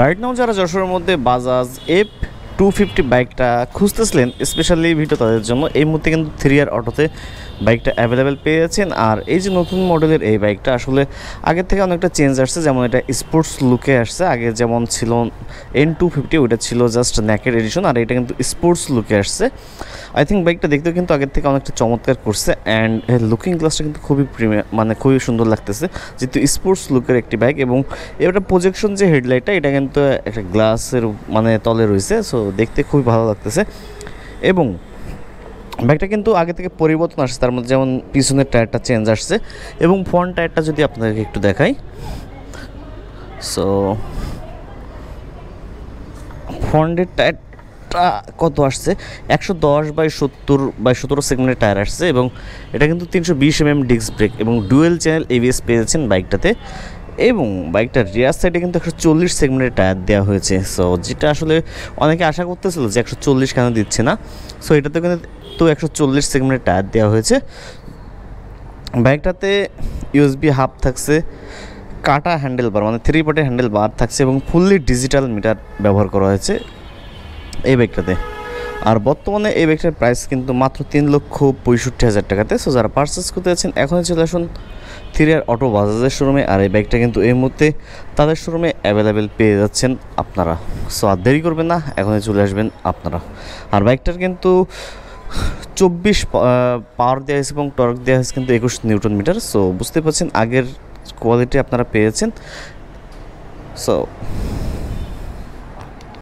Right now যারা যশোরের মধ্যে বাজাজ F250 বাইকটা খুঁজতেছিলেন, স্পেশালি ভিডিও তাদের জন্য এই মুহূর্তে কিন্তু 3R অটোতে বাইকটা অ্যাভেলেবেল পেয়ে যাচ্ছেন। আর এই যে নতুন মডেলের এই বাইকটা আসলে আগের থেকে অনেকটা চেঞ্জ আসছে, যেমন এটা স্পোর্টস লুকে আসছে। আগে যেমন ছিল N250, ওইটা ছিল জাস্ট নেকেড এডিশন, আর এটা কিন্তু স্পোর্টস লুকে আসছে। আই থিঙ্ক বাইকটা দেখতেও কিন্তু আগের থেকে অনেকটা চমৎকার করছে, অ্যান্ড লুকিং গ্লাসটা কিন্তু খুবই প্রিমিয়াম, মানে খুবই সুন্দর লাগতেছে, যেহেতু স্পোর্টস লুকের একটি বাইক। এবং এটা প্রজেকশন যে হেডলাইটটা, এটা কিন্তু একটা গ্লাসের মানে তলে রয়েছে, সো দেখতে খুবই ভালো লাগতেছে। এবং বাইকটা কিন্তু আগে থেকে পরিবর্তন আসছে, তার মধ্যে যেমন পিছনের টায়ারটা চেঞ্জ আসছে, এবং ফ্রন্ট টায়ারটা যদি আপনাদেরকে একটু দেখাই, সো ফ্রন্টের টায়ারটা কত আসছে, 110/70/17 সেগমেন্টের টায়ার আসছে, এবং এটা কিন্তু 320 mm ডিস্ক ব্রেক এবং ডুয়েল চ্যানেল ABS পেয়েছেন বাইকটাতে। এবং বাইকটার রিয়ার সাইডে কিন্তু 140 সেগমেন্টের টায়ার দেওয়া হয়েছে, সো যেটা আসলে অনেকে আশা করতেছিল যে 140 কেন দিচ্ছে না, সো এটাতে কিন্তু 140 সেগমেন্টের টায়ার দেওয়া হয়েছে। বাইকটাতে USB হাব থাকছে, কাটা হ্যান্ডেল বার মানে 3 পার্টের হ্যান্ডেল বার থাকছে, এবং ফুললি ডিজিটাল মিটার ব্যবহার করা হয়েছে এই বাইকটাতে। আর বর্তমানে এই বাইকটার প্রাইস কিন্তু মাত্র 3,65,000 টাকাতে। সো যারা পারচেস করতে যাচ্ছেন এখনই চলে আসুন 3R অটো বাজাজের শোরুমে। আর এই বাইকটা কিন্তু এই মুহূর্তে তাদের শোরুমে অ্যাভেলেবেল পেয়ে যাচ্ছেন আপনারা। সো আর দেরি করবেন না, এখনই চলে আসবেন আপনারা। আর বাইকটার কিন্তু 24 পাওয়ার দেওয়া হয়েছে এবং টর্ক দেওয়া হয়েছে কিন্তু 21 নিউটন মিটার। সো বুঝতে পারছেন আগের কোয়ালিটি আপনারা পেয়েছেন। সো